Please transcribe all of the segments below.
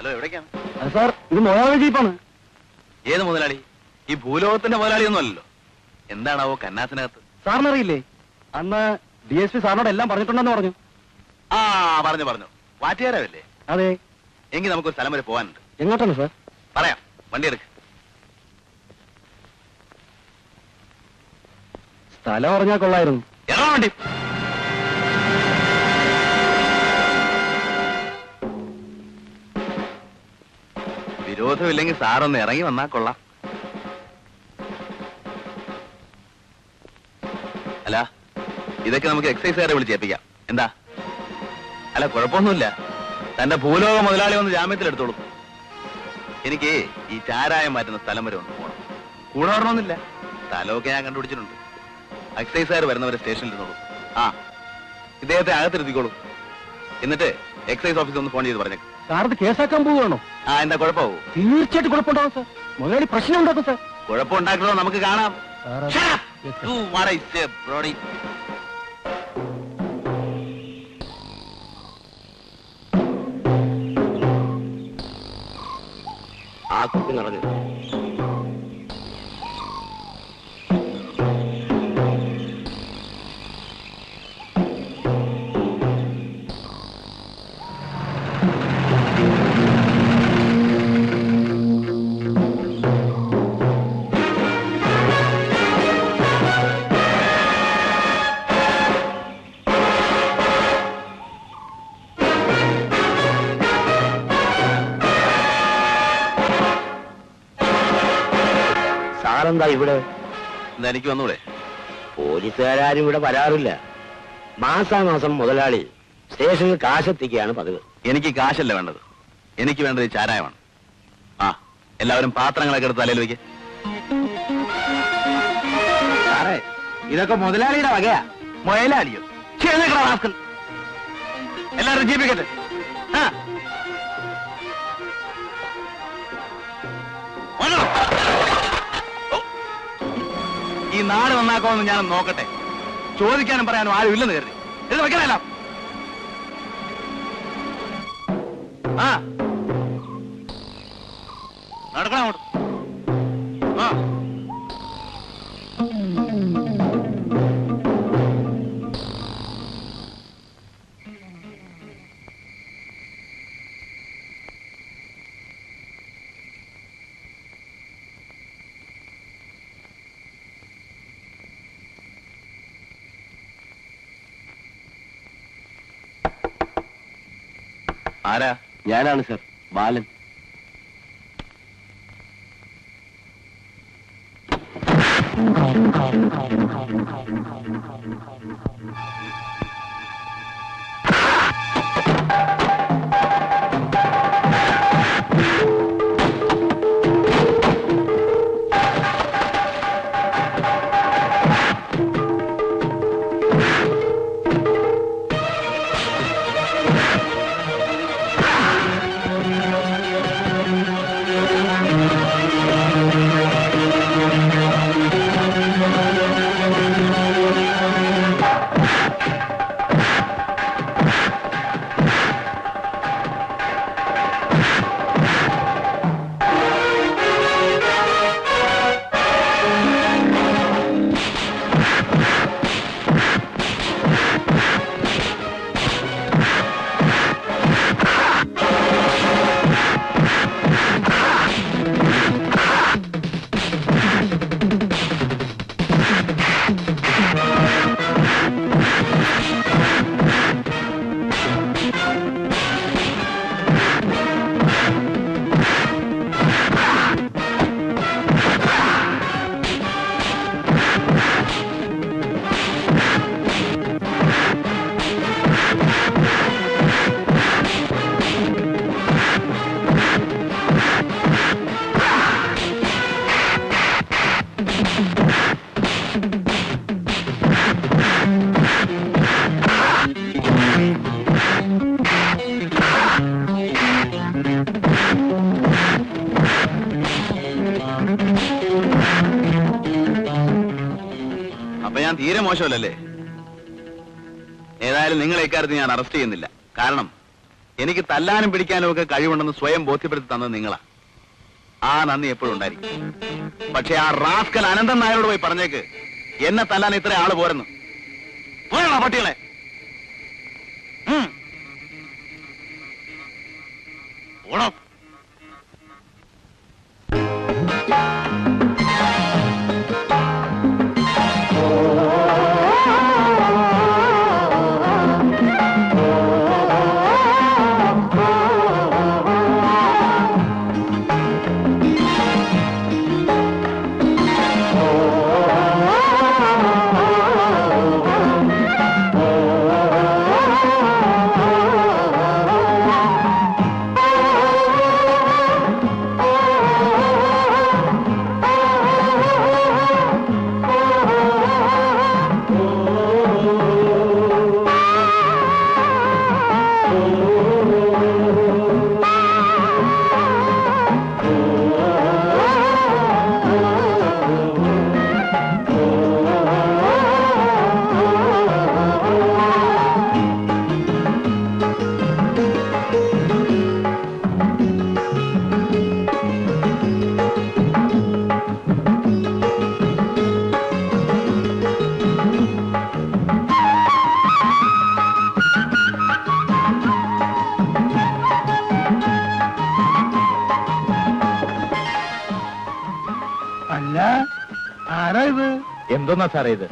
Hello, എവിടേക്കാണ്? Sir, ഇത് മുതലാളി ജീപ്പാണ്. ഏത് മുതലാളി? ഈ ഭൂലോകത്തിന്റെ മുതലാളിയൊന്നും അല്ലല്ലോ. എന്താണാവോ കന്നാസിനകത്ത്? സാറിനറിയില്ലേ, അന്ന് DSP സാറിനോട് എല്ലാം പറഞ്ഞിട്ടുണ്ടെന്ന് പറഞ്ഞു. ആ, പറഞ്ഞു. വാറ്റുകാരല്ലേ? അതെ. എങ്കിൽ നമുക്കൊരു സ്ഥലം വരെ പോകാനുണ്ട്. എങ്ങോട്ടാണ് സാർ? പറയാം, വണ്ടി എടുക്ക്. സ്ഥലം പറഞ്ഞാൽ കൊള്ളായിരുന്നു. ഇറങ്ങാൻ വണ്ടി. വിരോധമില്ലെങ്കിൽ സാറൊന്ന് ഇറങ്ങി വന്നാ കൊള്ളാം. അല്ല, ഇതൊക്കെ നമുക്ക് എക്സൈസുകാരെ വിളിച്ചേൽപ്പിക്കാം. എന്താ? അല്ല, കുഴപ്പമൊന്നുമില്ല. തന്റെ ഭൂലോക മുതലാളി വന്ന് ജാമ്യത്തിലെടുത്തോളൂ. എനിക്ക് ഈ ചാരായം മാറ്റുന്ന സ്ഥലം വരെ ഒന്ന് പോകണം. കൂടെ വരണമെന്നില്ല, സ്ഥലമൊക്കെ ഞാൻ കണ്ടുപിടിച്ചിട്ടുണ്ട്. എക്സൈസുകാർ വരുന്നവരെ സ്റ്റേഷനിൽ ഇരുന്നോളൂ. ആ, ഇദ്ദേഹത്തെ അകത്തിരുത്തിക്കോളൂ. എന്നിട്ട് എക്സൈസ് ഓഫീസിൽ ഒന്ന് ഫോൺ ചെയ്ത് പറഞ്ഞേക്കും. സാറത് കേസാക്കാൻ പോവുകയാണോ? ആ, എന്താ കുഴപ്പമാവൂ? തീർച്ചയായിട്ടും കുഴപ്പമുണ്ടാവും സാർ. മുതലാളി പ്രശ്നം ഉണ്ടാക്കും സാർ. കുഴപ്പമുണ്ടാക്കണോ നമുക്ക് കാണാം. ആ കുട്ടി നിറഞ്ഞു. സാറെന്താ ഇവിടെ? എന്താ, എനിക്ക് വന്നൂടെ? പോലീസുകാരും ഇവിടെ വരാറില്ല. മാസാമാസം മുതലാളി സ്റ്റേഷനിൽ കാശെത്തിക്കുകയാണ് പതിവ്. എനിക്ക് കാശല്ല വേണ്ടത്, എനിക്ക് വേണ്ടത് ഈ ചാരായമാണ്. ആ, എല്ലാവരും പാത്രങ്ങളൊക്കെ എടുത്ത് തലയിൽ വയ്ക്ക്. സാറേ, ഇതൊക്കെ മുതലാളിയുടെ വകയാ. മുതലാളിയോ? എല്ലാവരും ജീവിക്കട്ടെ. ഈ നാട് നന്നാക്കാമെന്ന് ഞാൻ നോക്കട്ടെ. ചോദിക്കാനും പറയാനും ആരും ഇല്ലെന്ന് കരുതി ഇത് വെക്കണല്ലോ. ആ, നടക്കണം അങ്ങോട്ട്. ആ, ആരാ? ഞാനാണ് സാർ, ബാലൻ. അപ്പൊ ഞാൻ തീരെ മോശമല്ലേ? ഏതായാലും നിങ്ങളെ ഇക്കാര്യത്തിൽ ഞാൻ അറസ്റ്റ് ചെയ്യുന്നില്ല. കാരണം എനിക്ക് തല്ലാനും പിടിക്കാനും ഒക്കെ കഴിവുണ്ടെന്ന് സ്വയം ബോധ്യപ്പെടുത്തി തന്നത് നിങ്ങളാ. ആ നന്ദി എപ്പോഴും ഉണ്ടായിരിക്കും. പക്ഷെ ആ റാസ്കൽ അനന്തൻ നായരോട് പോയി പറഞ്ഞേക്ക് എന്നെ തല്ലാൻ ഇത്ര ആള് പോരെന്ന്. പോയാണോ പട്ടികളെ? ഓടോ. അല്ല, ആരാ ഇത്? എന്തോന്നാ സാറേ ഇത്?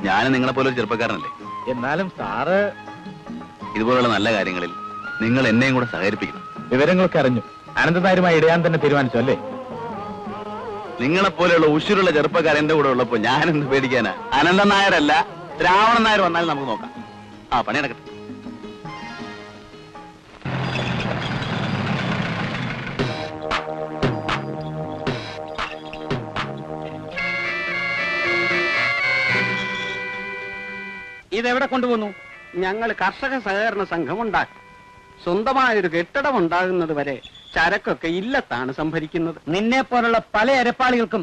ഞാനും നിങ്ങളെ പോലെ ഒരു ചെറുപ്പക്കാരനല്ലേ. എന്നാലും സാറ് ഇതുപോലുള്ള നല്ല കാര്യങ്ങളിൽ നിങ്ങൾ എന്നെയും കൂടെ സഹകരിപ്പിക്കണം. വിവരങ്ങളൊക്കെ അറിഞ്ഞു. അനന്തനായരുമായി ഇടയാൻ തന്നെ തീരുമാനിച്ചു അല്ലേ? നിങ്ങളെപ്പോലെയുള്ള ഉശിരുള്ള ചെറുപ്പക്കാർ എന്റെ കൂടെ ഉള്ളപ്പോ ഞാൻ എന്ത് പേടിക്കാനാ? അനന്തൻ നായരല്ല, രാവണൻ നായർ വന്നാലും നമുക്ക് നോക്കാം. ആ പണി നടക്കട്ടെ. ഇതെവിടെ കൊണ്ടുപോകുന്നു? ഞങ്ങൾ കർഷക സഹകരണ സംഘം ഉണ്ടാക്കും. സ്വന്തമായൊരു കെട്ടിടം ഉണ്ടാകുന്നത് വരെ ചരക്കൊക്കെ ഇല്ലത്താണ് സംഭരിക്കുന്നത്. നിന്നെ പോലുള്ള പല അരപ്പാളികൾക്കും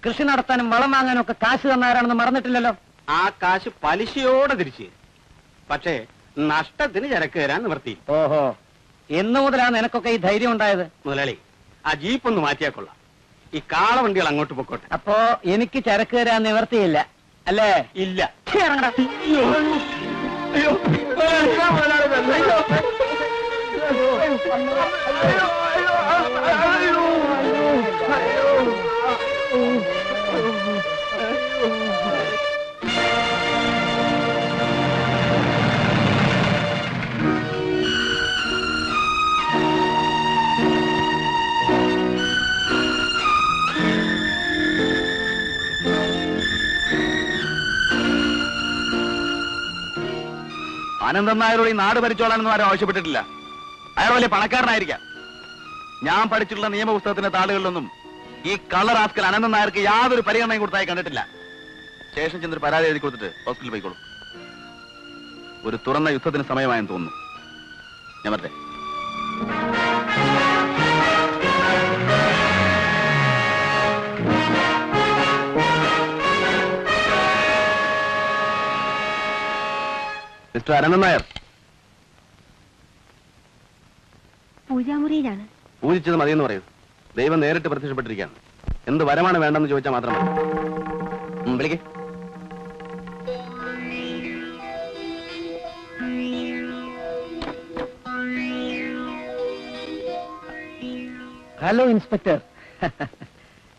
കൃഷി നടത്താനും വളം വാങ്ങാനും ഒക്കെ കാശ് തന്നാരാണെന്ന് മറന്നിട്ടില്ലല്ലോ. ആ കാശ് പലിശയോടെ തിരിച്ചു തരും. പക്ഷേ നഷ്ടത്തിന് ചരക്ക് തരാൻ നിവർത്തിയില്ല. ഓഹോ, എന്നു മുതലാണ് നിനക്കൊക്കെ ഈ ധൈര്യം ഉണ്ടായത്? മുതലാളി, ആ ജീപ്പ് ഒന്ന് മാറ്റിയാ കൊള്ളാം. ഈ കാളവണ്ടികൾ അങ്ങോട്ട് പൊക്കോട്ടെ. അപ്പോ എനിക്ക് ചരക്ക് തരാൻ നിവർത്തിയില്ല അല്ലേ? ഇല്ല. ഇറങ്ങടാ. അനന്തൻ നായരോട് ഈ നാട് ഭരിച്ചോളാനൊന്നും ആരും ആവശ്യപ്പെട്ടിട്ടില്ല. അയാൾ വലിയ പണക്കാരനായിരിക്കാം. ഞാൻ പഠിച്ചിട്ടുള്ള നിയമപുസ്തകത്തിന്റെ താളുകളിലൊന്നും ഈ കള്ളർ ആസ്കൽ അനന്തൻ നായർക്ക് യാതൊരു പരിഗണനയും കൊടുത്തായി കണ്ടിട്ടില്ല. സ്റ്റേഷൻ ചെന്നൊരു പരാതി എഴുതി കൊടുത്തിട്ട് ഹോസ്പിറ്റലിൽ പോയിക്കോളൂ. ഒരു തുറന്ന യുദ്ധത്തിന് സമയമായെന്ന് തോന്നുന്നു. ഞാൻ വരട്ടെ. മിസ്റ്റർ അനന്തൻ നായർ. പൂജാമുറിയിലാണ്. പൂജിച്ചത് മതിയെന്ന് പറയൂ. ദൈവം നേരിട്ട് പ്രത്യക്ഷപ്പെട്ടിരിക്കുകയാണ്. എന്ത് വരമാണ് വേണ്ടെന്ന് ചോദിച്ചാൽ മാത്രം മതി. വിളിക്കേ. Hello inspector.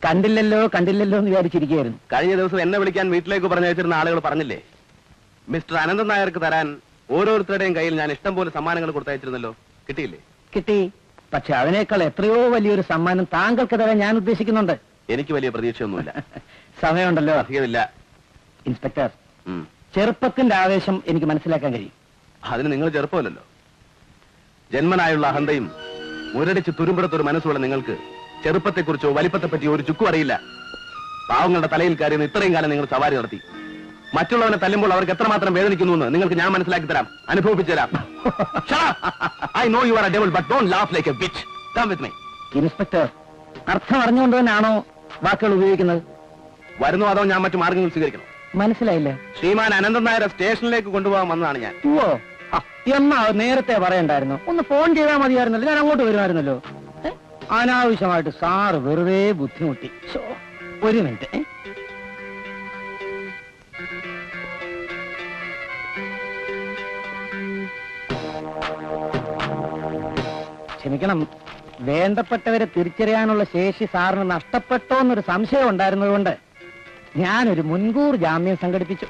കണ്ടില്ലല്ലോ കണ്ടില്ലല്ലോ എന്ന് വിചാരിച്ചിരിക്കുകയായിരുന്നു. കഴിഞ്ഞ ദിവസം എന്നെ വിളിക്കാൻ വീട്ടിലേക്ക് പറഞ്ഞയച്ചിരുന്ന ആളുകൾ പറഞ്ഞില്ലേ, മിസ്റ്റർ അനന്തൻ നായർക്ക് തരാൻ ഓരോരുത്തരുടെയും കയ്യിൽ ഞാൻ ഇഷ്ടം പോലെ സമ്മാനങ്ങൾ കൊടുത്തയച്ചിരുന്നല്ലോ. കിട്ടിയില്ലേ? കിട്ടി. പക്ഷെ അതിനേക്കാൾ എത്രയോ വലിയൊരു സമ്മാനം താങ്കൾക്ക് തരാൻ ഞാൻ ഉദ്ദേശിക്കുന്നുണ്ട്. എനിക്ക് വലിയ പ്രതീക്ഷയൊന്നുമില്ല. സമയമുണ്ടല്ലോ. അധികമില്ല. ഇൻസ്പെക്ടർ, ചെറുപ്പത്തിന്റെ ആവേശം എനിക്ക് മനസ്സിലാക്കാൻ കഴിയും. അതിന് നിങ്ങൾ ചെറുപ്പമല്ലല്ലോ. ജന്മനായുള്ള അഹന്തയും മുരടിച്ച് തുരുമ്പെടുത്തൊരു മനസ്സുള്ള നിങ്ങൾക്ക് ചെറുപ്പത്തെക്കുറിച്ചോ വലിപ്പത്തെപ്പറ്റിയോ ഒരു ചുക്കും അറിയില്ല. പാവങ്ങളുടെ തലയിൽ കയറിയെന്ന് ഇത്രയും കാലം നിങ്ങൾ സവാരി നടത്തി. മറ്റുള്ളവനെ തല്ലുമ്പോൾ അവർക്ക് എത്രമാത്രം വേദനിക്കുന്നു എന്ന് നിങ്ങൾക്ക് ഞാൻ മനസ്സിലാക്കി തരാം, അനുഭവിപ്പിച്ചു തരാം. I know you are a devil, but don't laugh like a bitch. Come with me. Inspector, അർത്ഥം അറിഞ്ഞുകൊണ്ട് തന്നെയാണോ വാക്കുകൾ ഉപയോഗിക്കുന്നത്? വരുന്നു അതോ ഞാൻ മറ്റു മാർഗങ്ങൾ സ്വീകരിക്കണം? മനസ്സിലായില്ല. ശ്രീമാൻ അനന്തൻ നായരെ സ്റ്റേഷനിലേക്ക് കൊണ്ടുപോകാൻ വന്നതാണ് ഞാൻ. ഓ, എന്നാ നേരത്തെ പറയണ്ടായിരുന്നു. ഒന്ന് ഫോൺ ചെയ്താൽ മതിയായിരുന്നല്ലോ, ഞാൻ അങ്ങോട്ട് വരുമായിരുന്നല്ലോ. അനാവശ്യമായിട്ട് സാറ് വെറുതെ ബുദ്ധിമുട്ടി. ഒരു മിനിറ്റ്. ക്ഷമിക്കണം, വേണ്ടപ്പെട്ടവരെ തിരിച്ചറിയാനുള്ള ശേഷി സാറിന് നഷ്ടപ്പെട്ടോ എന്നൊരു സംശയം ഉണ്ടായിരുന്നതുകൊണ്ട് ഞാനൊരു മുൻകൂർ ജാമ്യം സംഘടിപ്പിച്ചു.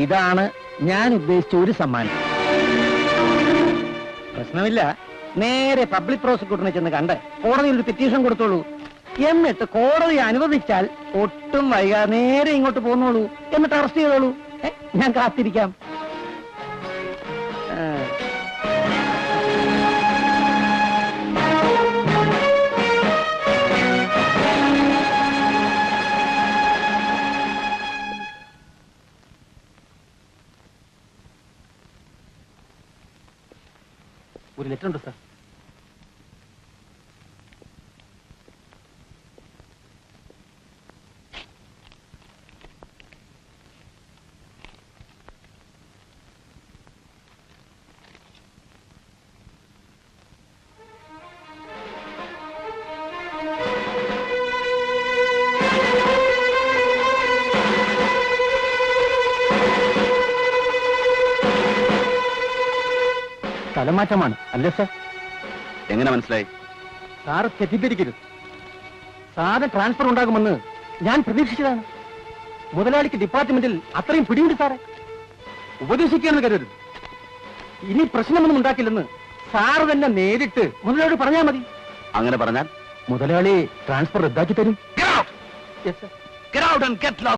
ഇതാണ് ഞാൻ ഉദ്ദേശിച്ച ഒരു സമ്മാനം. പ്രശ്നമില്ല, നേരെ പബ്ലിക് പ്രോസിക്യൂട്ടറിനെ ചെന്ന് കണ്ട് കോടതിയിൽ ഒരു പെറ്റീഷൻ കൊടുത്തോളൂ. എന്നിട്ട് കോടതി അനുവദിച്ചാൽ ഒട്ടും വൈകാതെ നേരെ ഇങ്ങോട്ട് പോന്നോളൂ. എന്നിട്ട് അറസ്റ്റ് ചെയ്തോളൂ. ഞാൻ കാത്തിരിക്കാം. ഒരു ലെറ്റർ ഉണ്ട് സാർ. സ്ഥലമാറ്റമാണ് അല്ലേ സാർ? എങ്ങനെ മനസ്സിലായി? സാറ് തെറ്റിദ്ധരിക്കരുത്. സാറിന് ട്രാൻസ്ഫർ ഉണ്ടാകുമെന്ന് ഞാൻ പ്രതീക്ഷിച്ചതാണ്. മുതലാളിക്ക് ഡിപ്പാർട്ട്മെന്റിൽ അത്രയും പിടിയുണ്ട് സാറെ. ഉപദേശിക്കുകയെന്ന് കരുതരുത്. ഇനി പ്രശ്നമൊന്നും ഉണ്ടാക്കില്ലെന്ന് സാറ് തന്നെ നേരിട്ട് മുതലാളി പറഞ്ഞാൽ മതി. അങ്ങനെ പറഞ്ഞാൽ മുതലാളി ട്രാൻസ്ഫർ റദ്ദാക്കി തരും. Get out and get lost.